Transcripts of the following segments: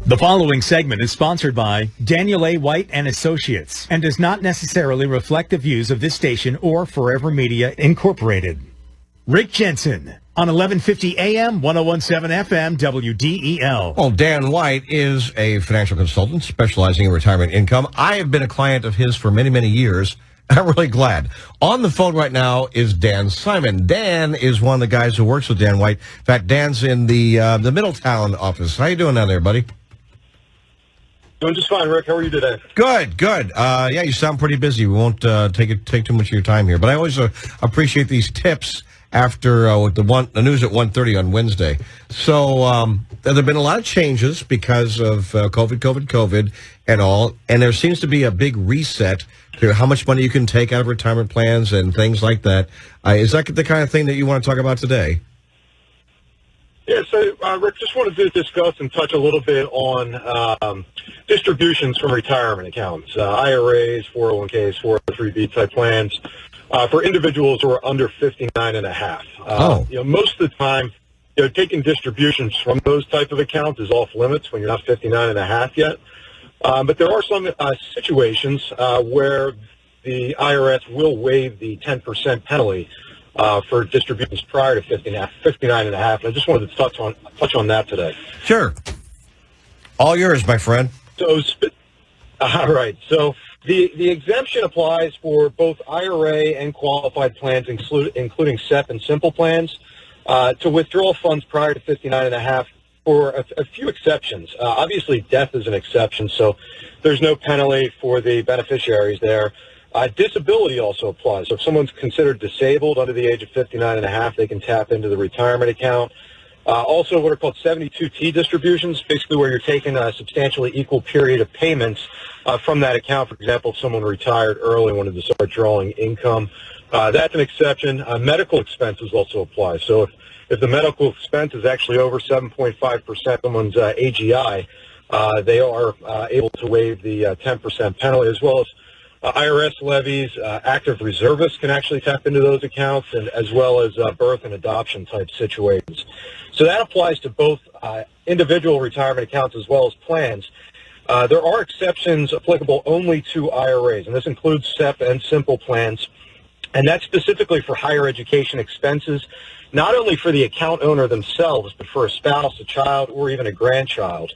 The following segment is sponsored by Daniel A. White and Associates and does not necessarily reflect the views of this station or Forever Media Incorporated. Rick Jensen on 1150 AM, 1017 FM, WDEL. Well, Dan White is a financial consultant specializing in retirement income. I have been a client of his for many, many years. I'm really glad. On the phone right now is Dan Simon. Dan is one of the guys who works with Dan White. In fact, Dan's in the Middletown office. How you doing down there, buddy? Doing just fine, Rick. How are you today? Good. Yeah, you sound pretty busy. We won't take too much of your time here, but I always appreciate these tips after the news at 1:30 on Wednesday. So there have been a lot of changes because of COVID, and all, and there seems to be a big reset to how much money you can take out of retirement plans and things like that. Is that the kind of thing that you want to talk about today? Yeah, so, Rick, just wanted to discuss and touch a little bit on distributions from retirement accounts, IRAs, 401ks, 403b type plans, for individuals who are under 59 and a half. Most of the time, taking distributions from those type of accounts is off limits when you're not 59 and a half yet. But there are some situations where the IRS will waive the 10% penalty for distributions prior to 59 and a half. And I just wanted to touch on that today. Sure. All yours, my friend. So, all right. So the exemption applies for both IRA and qualified plans, including SEP and simple plans, to withdraw funds prior to 59 and a half for a few exceptions. Obviously, death is an exception, so there's no penalty for the beneficiaries there. Disability also applies. So if someone's considered disabled under the age of 59 and a half, they can tap into the retirement account. Also, what are called 72T distributions, basically where you're taking a substantially equal period of payments from that account. For example, if someone retired early and wanted to start drawing income, that's an exception. Medical expenses also apply. So if the medical expense is actually over 7.5% of someone's AGI, they are able to waive the 10% penalty, as well as IRS levies. Active reservists can actually tap into those accounts, and as well as birth and adoption type situations. So that applies to both individual retirement accounts as well as plans. There are exceptions applicable only to IRAs, and this includes SEP and simple plans, and that's specifically for higher education expenses, not only for the account owner themselves, but for a spouse, a child, or even a grandchild.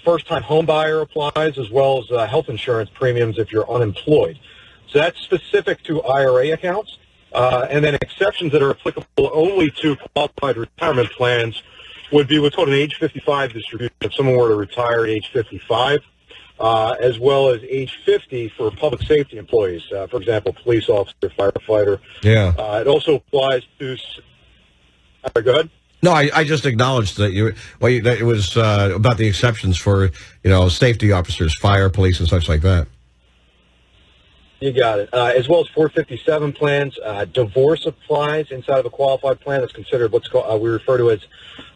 First-time home buyer applies, as well as health insurance premiums if you're unemployed. So that's specific to IRA accounts. And then exceptions that are applicable only to qualified retirement plans would be what's called an age 55 distribution if someone were to retire at age 55, as well as age 50 for public safety employees, for example, police officer, firefighter. Yeah. It also applies to... Go ahead. No, I just acknowledged that it was about the exceptions for, safety officers, fire, police, and such like that. You got it. As well as 457 plans. Divorce applies inside of a qualified plan. That's considered what's called, we refer to as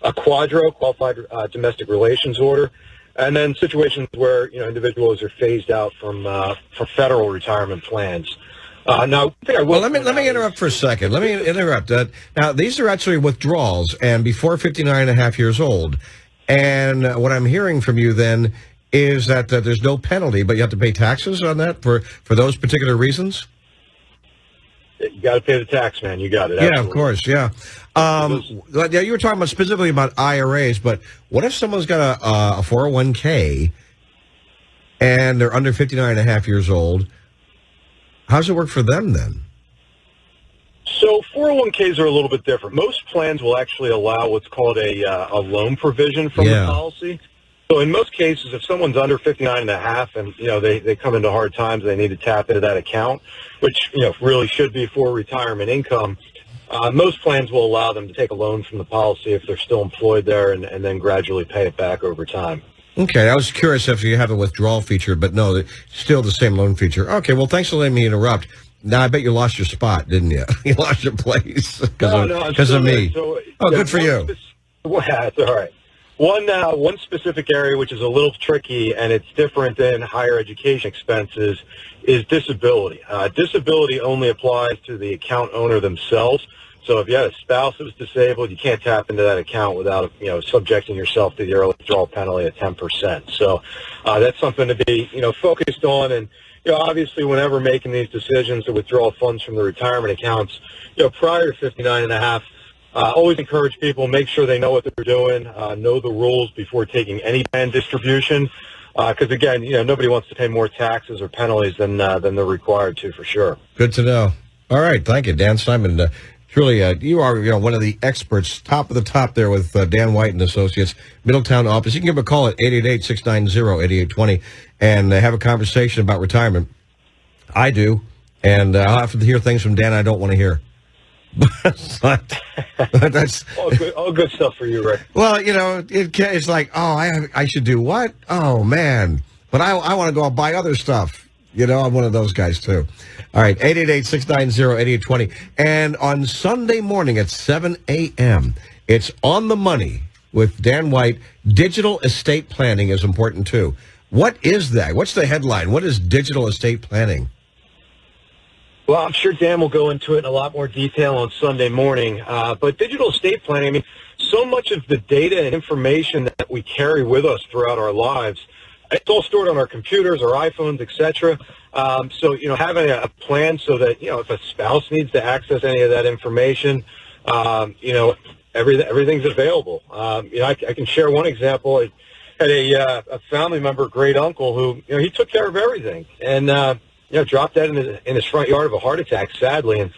a quadro, qualified domestic relations order. And then situations where, individuals are phased out from federal retirement plans. Let me interrupt for a second. Let me interrupt. Now, these are actually withdrawals, and before 59 and a half years old. And what I'm hearing from you then is that there's no penalty, but you have to pay taxes on that for those particular reasons? You got to pay the tax, man. You got it. Yeah, absolutely. Of course, yeah. Yeah, you were talking specifically about IRAs, but what if someone's got a 401k and they're under 59 and a half years old? How does it work for them then? So 401ks are a little bit different. Most plans will actually allow what's called a loan provision from the policy. So in most cases, if someone's under 59 and a half and, they come into hard times, they need to tap into that account, which, really should be for retirement income. Most plans will allow them to take a loan from the policy if they're still employed there and then gradually pay it back over time. Okay, I was curious if you have a withdrawal feature, but no, it's still the same loan feature. Okay, well, thanks for letting me interrupt. Now, I bet you lost your spot, didn't you? You lost your place because of me. So, good for you. That's all right. One specific area which is a little tricky, and it's different than higher education expenses, is disability. Disability only applies to the account owner themselves. So if you had a spouse that was disabled, you can't tap into that account without, subjecting yourself to the early withdrawal penalty of 10%. So that's something to be, focused on. And, obviously whenever making these decisions to withdraw funds from the retirement accounts, prior to 59 and a half, always encourage people, make sure they know what they're doing, know the rules before taking any plan distribution. Because, again, nobody wants to pay more taxes or penalties than they're required to, for sure. Good to know. All right. Thank you, Dan Simon. Truly, you are one of the experts, top of the top there with Dan White and Associates, Middletown office. You can give them a call at 888-690-8820 and have a conversation about retirement. I do, and I'll have to hear things from Dan I don't want to hear. But that's all good stuff for you, Rick. Well, it's like, I should do what? Oh, man. But I want to go and buy other stuff. I'm one of those guys, too. All right, 888-690-8820. And on Sunday morning at 7 a.m., it's On the Money with Dan White. Digital estate planning is important, too. What is that? What's the headline? What is digital estate planning? Well, I'm sure Dan will go into it in a lot more detail on Sunday morning. But digital estate planning, so much of the data and information that we carry with us throughout our lives, it's all stored on our computers, our iPhones, etc. So, having a plan so that, if a spouse needs to access any of that information, everything's available. I can share one example. I had a family member, great uncle, who, he took care of everything. And, dropped dead in his front yard of a heart attack, sadly. And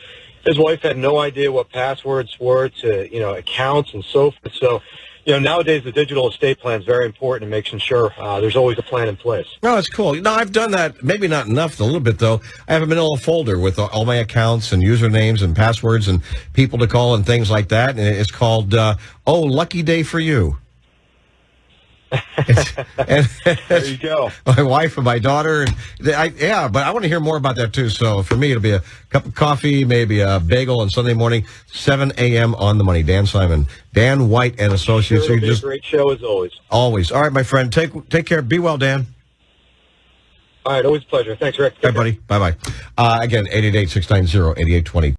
his wife had no idea what passwords were to, accounts and so forth. So, nowadays the digital estate plan is very important in making sure there's always a plan in place. No, that's cool. I've done that, maybe not enough, a little bit, though. I have a little folder with all my accounts and usernames and passwords and people to call and things like that. And it's called, Lucky Day for You. There you go. My wife and my daughter. But I want to hear more about that, too. So for me, it'll be a cup of coffee, maybe a bagel on Sunday morning, 7 a.m. On the Money. Dan Simon, Dan White and Associates. Sure, a great show as always. Always. All right, my friend. Take care. Be well, Dan. All right, always a pleasure. Thanks, Rick. Bye, buddy. Bye-bye. Again, 888-690-8820.